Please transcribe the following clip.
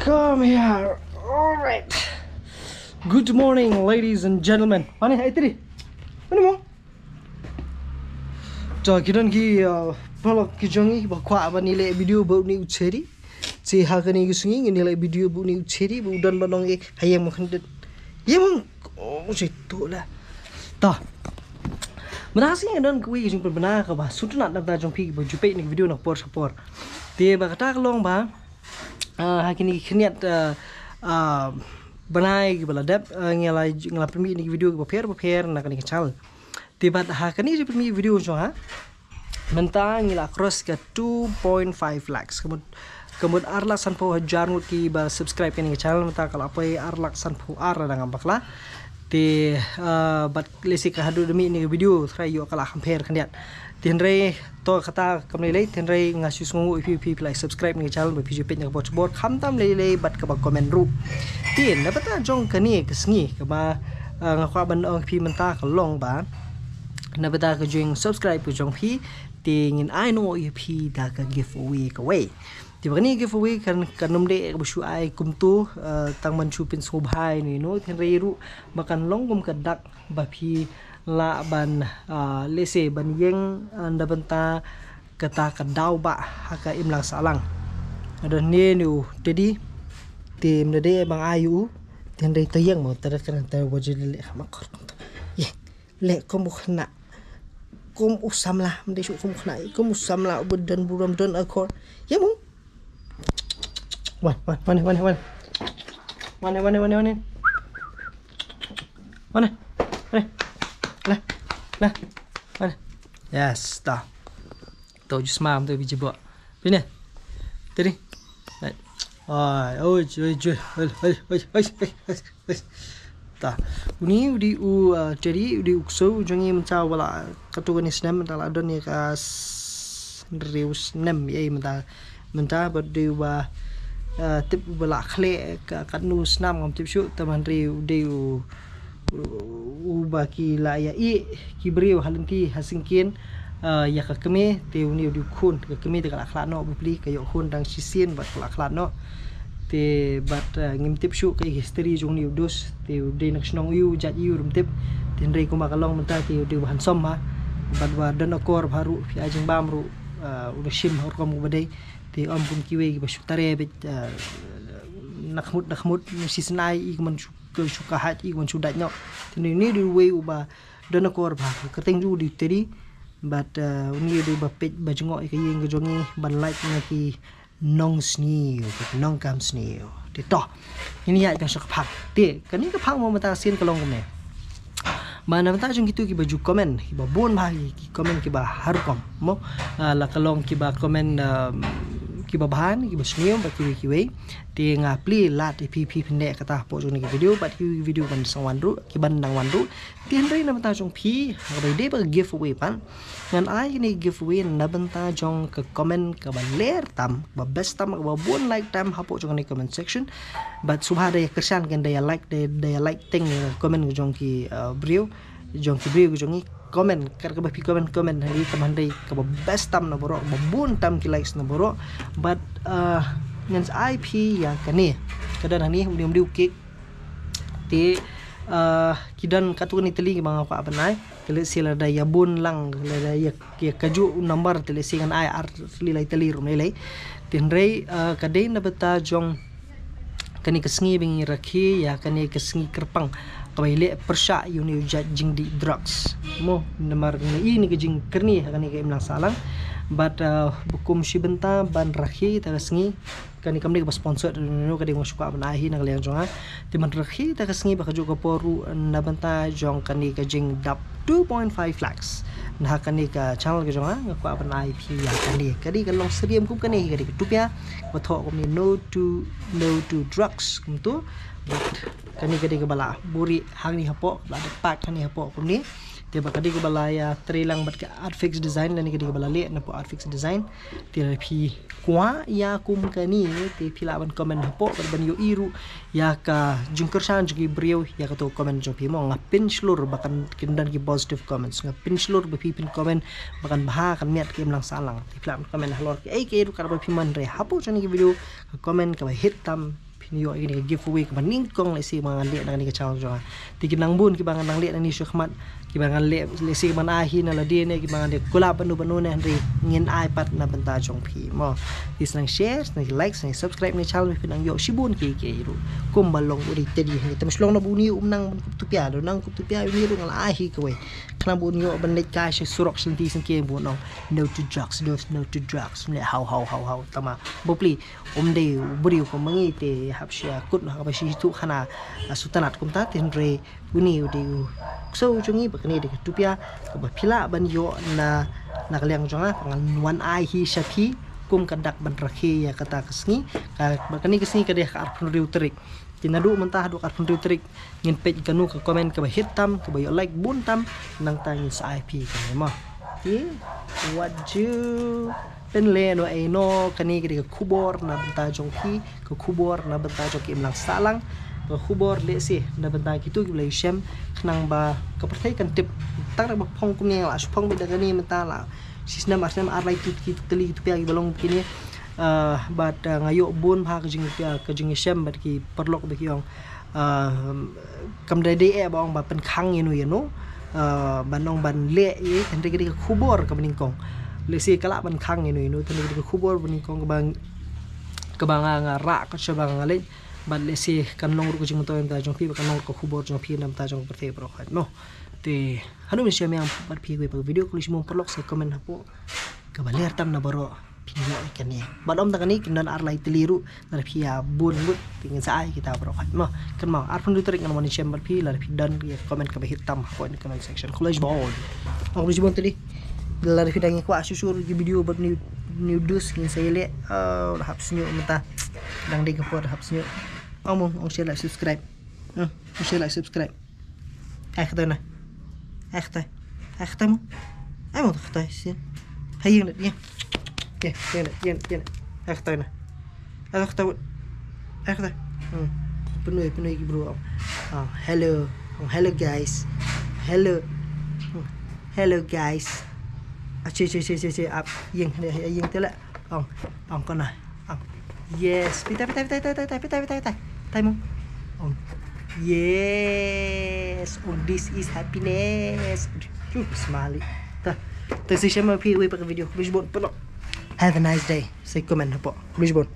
Come here. All right. Good morning, ladies and gentlemen. Mana hai tadi? Mana mo? So kita ni pelak kijangi bakwa apa nilai video bau ni uceri. Si hak ni kisungi nilai video bau ni uceri bau dan banong hayang makan. Ya mong uceri tu lah. Tah. Menasi yang dan kui kijing benar ke bah. Sudah nak dah jom pergi baju pek ni video nak por. Dia berkata kalau bah. Hari ni keniat banai ke baladap ngelai permi ni video ke prepare nak ni kecil. Tiba hari ni permi video jo ha. Mentang ngila cross ke 2.5 lakhs. Kemudian arlak sanpo hajar mut ki ba subscribe ke ni kecil. Mentang kalau apa arlak sanpo ada ngam bakla. Ti bat lesi ke hadu demi ni video try yo kala hampir keniat. Tinrai to kata kamlei tinrai ngasu sungu if like subscribe ni channel bagi page nya bot bot kham tam lei bat ka ba comment ru tin na pata jong kani kesngi ka ba ngakwa ban ong pi menta ka long ba na pata ka jing subscribe ku jong pi tingin I know if da ka giveaway ka way ti ba ni giveaway kan kanum de bu shu ai kum tu tang man chu pin subhai ni no tinrai ru makan long kum ka dak ba pi la ban lese ban yeng anda benta kata kadau ba haka imlang salang ada ni nu jadi tim dede bang ayu tin dei tayang mo tada kan ta wajil le makor ye le kom khna kom usam lah mde shu kom khna kom usam lah bedan buram dan akor ya mo wan mana Lah. Mana? Yes, dah. Tahu just mam tu biji buat. Sini. Tadi. Oi. Dah. Uni udi jadi udi ukso jangi mencau wala katu ni senam mentala don ni kas rius nem ye mentah berdui ba tip wala khle kat nu senam ngam tip syu taman riu diu baki la ya ki brio halanti hasingkin ya ka keme te uni di khun ka keme te kala khla no bupli ka yo khun dang sisin bat kala khla no te bat ngim tip shu ka history jong ni dos te de nak snong yu jat yu rum tip tin rei ko makalong menta te de han som ha bat wa dan akor baru fi ajeng bam ru udah shim hor kom badai te om kum kiwe ba shutare bet nakhmut sisnai ik man suka hati wan sudah nyok ini di way uba dona kor ba keting ju di tedi but uni di ba page ba jengok ke yeng ke jongi ban like ngaki nong sni nong kam sni di toh ini ya ka phak te kani ka phak mo mata sin kalong ne mana mata jong gitu ki baju komen ki ba bon ba ki komen ki ba har kom mo la kalong ki ba komen ki ba bahan ki ba snium ba ki we ti ngapli lat pp pendek kata po jong ni video but video ban sangwan ru ki ban dang wan ru ti hendai na mata jong pi ba de ba giveaway pan ngan ai ni giveaway na banta jong ke comment ka ban ler tam ba best tam ba bon like tam hapo jong ni comment section but subha de kersan kan de like thing comment jong ki brio jong ki brio jong ni komen kar ka pi komen hari teman dai ka best tam na borok babun tam ki likes na borok but ngan IP ya kani kadan hani udi ukik ti kidan katu ni teli bang apa nai tele sila da ya bun lang da ya kaju number tele singan ai ar lilai teli rum lilai tin rei kadai na beta jong kani kesngi bingi rakhi ya kani kesngi kerpang kabaile persya uni jing di drugs mo nomor ini ke jing kerni kani ke imlang salang but bukum shibenta ban rakhi ta kesngi kani kamni ke sponsor no kadi mo suka ban ahi na kalian jonga timan rakhi ta kesngi ba kaju poru na banta jong kani ke jing dap 2.5 lakhs nah kani ka channel ke jonga ngakwa ban IP ya kadi kalong seriam kum kani kadi tupya batho kum ni no to drugs kum tu kani kadi ke bala buri hang ni hapo la de pak kani hapo kum ni tiba kadi ke bala ya trilang bat ke art fix design lani kadi ke bala le na po art fix design ti pi kwa ya kum kani ti pilaban comment hapo ban yo iru ya ka jungker san jugi brio ya ka to comment jo pi mo ngapin slur bakan kindan ki positive comments ngapin slur be pin comment bakan bah kan miat ke lang salang ti pilaban comment halor ke ai ke ru kar ba pi man re hapo chani ki video comment ka hit tam yo ini giveaway ke ningkong le si mangan le nang ni ke challenge jong ti kinang bun ki bangan nang le nang ni syukmat ki bangan le si man ahi na la di ne ki bangan de kula banu ne henry ngin iPad na benta jong phi mo is nang share nang like nang subscribe ni channel phi nang yo shibun ki ru kum balong uri tedi ni tem slong na buni nang kup tupia do nang kup tupia ni ru ngal ahi ke we kana bun yo ban le ka shi surok senti sing ke bu no to drugs no to drugs le how tama bopli de buri ko mangite hapsya kut ha ba shi tu khana sutanat kum ta tenre uni de so chungi ba kani de tupia ka ba phila ban yo na kaliang jonga pangan wan ai hi shapi kum kadak ban rakhi ya kata kesni ka ba kani kesni ka de ka arpun riutrik tinadu mentah du arpun riutrik ngin page kanu ka komen ka ba hitam ka ba yo like buntam nang tangin sa IP ka ma what you pen le no ai no kani ke kubor na benta jong phi ke kubor na benta jong kim lang salang ke kubor le si na benta kitu ki le shem khnang ba ka perthai kan tip tar ba phong kum yang la phong bi daga ni menta la sistem ar lai tu ki teli tu pia ki balong kini bat ngayo bun pha ka jing pia ka jing shem bat ki perlok be ki yong kam dai de ba ong ba pen khang ye no banong ban le ye kan de ke kubor ka beningkong lesi kalak ban khang ini tani ke kubor bani kong kabang ngara ka chabang ngale ban lesi kan nong ru jing to ta jong pi kan nong ko kubor jong pi nam ta jong perte pro khat no te hanu mi siam yang par pi we video kulis mo perlok se komen hapo ka baler tam na baro pinyo ikan ni badom ta kani kinan ar lai teliru na pia bun mut tingin sa ai kita pro khat mo kan mau ar pun diterik kan moni siam par pi la pi dan ya komen ka hitam ko in comment section college ball aku jibon tadi gelar vidangnya ku asusur di video buat new dus ngin saya le hapsnyo mata dang de kapor hapsnyo ngomong share like subscribe share like subscribe kata mo ai mo kata sin hayeng ya yen kata penuh bro hello guys Cik up yang tela ong kona yes pita time yes this is happiness smiley ta si siya mapi we pa video Lisbon have a nice day say comment po Lisbon